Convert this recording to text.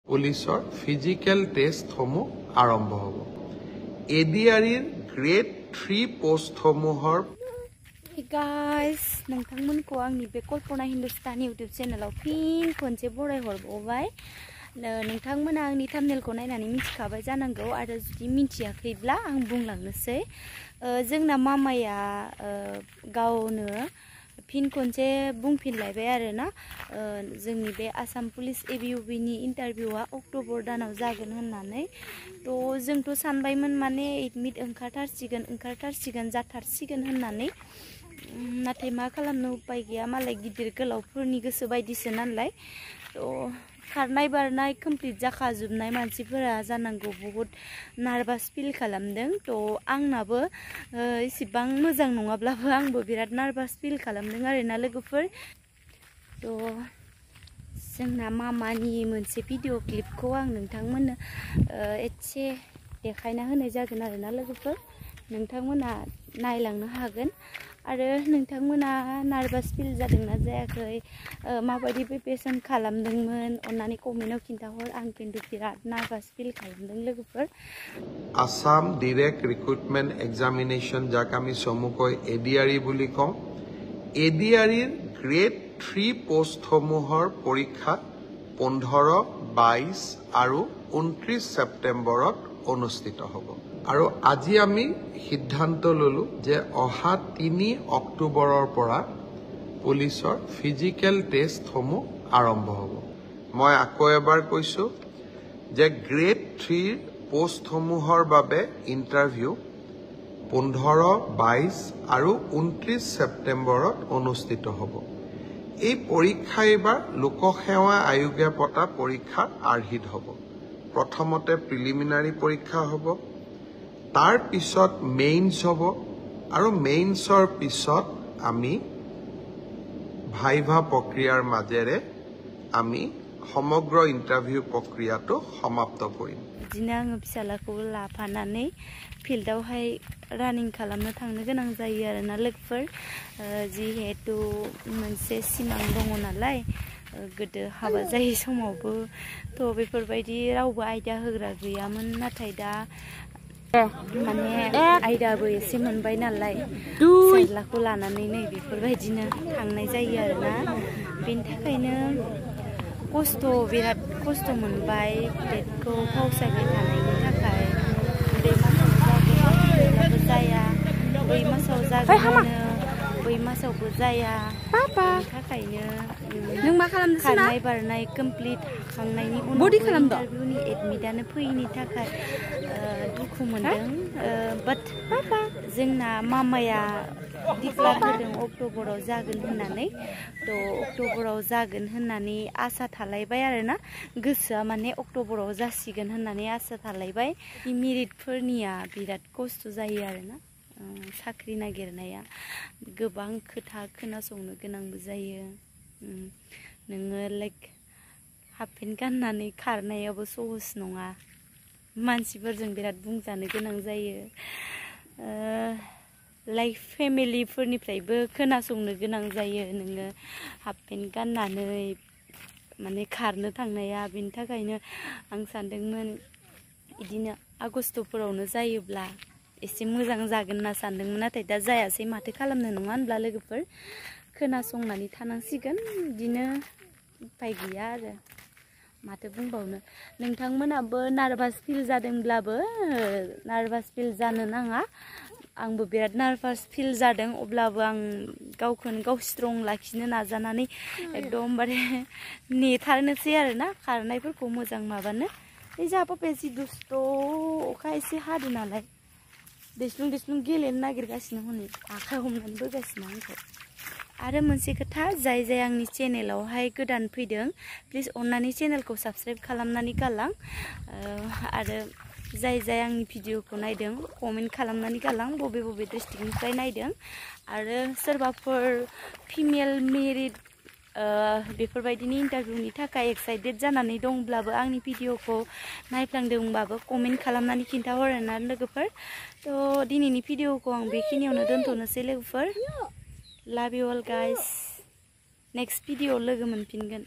পুলিচৰ ফিজিকেল টেষ্টসমূহ আৰম্ভ হ'ব। এডিআৰিৰ গ্ৰেড 3 পোষ্টসমূহৰ Hey guys, नोंथांमोनखौ आंनि बे कल्पना हिन्दुस्तानी इउट्युब चेनेलाव फिन खनसे बरायहरबावबाय। नोंथांमोना आंनि थाम्बनेलखौ नायनानै मिथिखाबाय जानांगौ आरो जुदि मिथियाखैब्ला आं बुंलांनोसै। जोंना मामाया गावनो फिन खनसे बुंफिनलायबाय आरोना जोंनि बे आसाम पुलिस एबिउबिनि इन्टारभिउआ अक्ट'बर दानाव जागोन होननानै। थ' जोंथ' सानबायमोन माने एडमिट ओंखारथारसिगोन जाथारसिगोन होननानै। नाथाय मा खालामनो उपाय गैया, मालाय गिदिर गोलावफोरनि गोसो बायदिसो नालाय। थ' खारनाय बारनाय कमप्लिट जाखाजोबनाय मानसिफोरा जानांगौ बहुत नार्भास फिल खालामदों। थ' आंनाबो इसेबां मोजां नङाब्लाबो आंबो बिराद नार्भास फिल खालामदों आरोना लोगोफोर। थ' जोंना मामानि मोनसे भिडिअ क्लिपखौ आं नोंथांमोननो एसे देखायना होनाय जागोन आरोना लोगोफोर। नोंथांमोना नायलांनो हागोन आरो नोंथांमोना नार्भास फिल जादोंना जायाखै, माबायदि प्रिपेरेसन खालामदोंमोन अन्नानै कमेन्टआव खिन्थाहर। आं खिन्थु बिराद नार्भास फिल खालामदों लोगोफोर। আসাম ডিৰেক্ট ৰিক্ৰুটমেণ্ট এক্সামিনেশ্যন, যাক আমি চমুকৈ এডিআৰি বুলি কওঁ, এডিআৰিৰ গ্ৰেড 3 পোষ্টসমূহৰ পৰীক্ষা 15, 22 আৰু 29 ছেপ্টেম্বৰত অনুষ্ঠিত হ'ব। আৰু আজি আমি সিদ্ধান্ত ললো যে অহা 3 অক্টোবৰৰ পৰা পুলিচৰ ফিজিকেল টেষ্টসমূহ আৰম্ভ হ'ব। মই আকৌ এবাৰ কৈছোঁ যে গ্ৰেড 3 পোষ্টসমূহৰ বাবে ইণ্টাৰভিউ 15, 22 আৰু 29 ছেপ্টেম্বৰত অনুষ্ঠিত হ'ব। এই পৰীক্ষা এইবাৰ লোকসেৱা আয়োগে পতা পৰীক্ষাৰ আৰ্হিত হ'ব। প্ৰথমতে প্ৰিলিমিনাৰী পৰীক্ষা হ'ব, তাৰ পিছত মেইনছ হ'ব আৰু মেইনছৰ পিছত আমি ভাইভা প্ৰক্ৰিয়াৰ মাজেৰে আমি সমগ্ৰ ইণ্টাৰভিউ প্ৰক্ৰিয়াটো সমাপ্ত কৰিম। बिदिनो आङो फिसालाखौ लाफानानै फिल्डआवहाय रानिं खालामनो थांनो गोनां जायो आरोना लोगोफोर। जिहेतु मोनसे सिमां दङ नालाय, गोदो हाबा जायै समावबो थ' बेफोरबायदि रावबो आयदा होग्रा गैयामोन। नाथाय दा माने आयदाबो एसे मोनबाय नालाय फिसालाखौ लानानै नै बेफोरबायदिनो थांनाय जायो आरोना। बेनि थाखायनो बिराद खस्थ' मोनबाय डेटखौ फावसायबाय थानायनि थाखाय। बे मासाव जागोन जाया, बै मासाव जागोन बै मासावबो जाया। बेनि थाखायनो नों मा खालामदों? खारनाय बारनाय कमप्लिट खांनायनि उनाव इन्टारभिउनि एडमिटआनो फैयैनि थाखाय दुखु मोनदों। बाट जोंना मामाया डिक्लार होदों अक्ट'बराव जागोन होननानै। थ' अक्ट'बराव जागोन होननानै आसा थालायबाय आरोना, गोसोआ माने अक्ट'बराव जासिगोन होननानै आसा थालायबाय। मेरिटफोरनिया बिराद खस्थ' जायो आरोना, साख्रि नागिरनाया गोबां खोथा खोनासंनो गोनांबो जायो। नोङो लाइक हाफ पेन्ट गाननानै खारनायाबो सहस नङा, मानसिफोरजों बिराद बुंजानो गोनां जायो। लाइक फेमिलिफोरनिफ्रायबो खोनासंनो गोनां जायो नोङो हाफ पेन्ट गाननानै माने खारनो थांनाया। बेनि थाखायनो आं सानदोंमोन बिदिनो आगस्ट'फोरावनो जायोब्ला एसे मोजां जागोन होनना सानदोंमोन। नाथाय दा जायासै, माथो खालामनो नङा होनब्ला लोगोफोर। खोनासंनानै थानांसिगोन, बिदिनो उपाय गैया आरो माथो बुंबावनो। नोंथांमोनाबो नार्भास फिल जादोंब्लाबो नार्भास फिल जानो नाङा। आंबो बिराद नार्भास फिल जादों, अब्लाबो आं गावखौनो गाव स्ट्रं लाखिनो नाजानानै एकदमबारे नेथारनोसै आरोना खारनायफोरखौ मोजां माबानो। जोंहा पापाया जि दुस्थ', अखा एसे हादों नालाय दैस्लुं दैस्लुं गेलेनो नागिरगासिनो, हनै आखाइ हमनानै बोगासिनो आंखौ। आरो मोनसे खोथा, जाय आंनि चेनेलावहाय गोदान फैदों प्लिज अन्नानै चेनेलखौ साबस्क्राइब खालामनानै गालां। आरो जाय आंनि भिडिअखौ नायदों कमेन्ट खालामनानै गालां बबे डिस्ट्रिक्टनिफ्राय नायदों। आरो सोरबाफोर फिमेल मेरिट बेफोरबायदिनि इन्टारभिउनि थाखाय एक्साइटेड जानानै दंब्लाबो आंनि भिडिअखौ नायफ्लांदोंबाबो कमेन्ट खालामनानै खिन्थाहर आरोना लोगोफोर। थ' दिनैनि भिडिअखौ आं बेखिनियावनो दोनथ'नोसै लोगोफोर। लाभ इउ अल गाइस। नेक्स्ट भिडिअ लोगो मोनफिनगोन।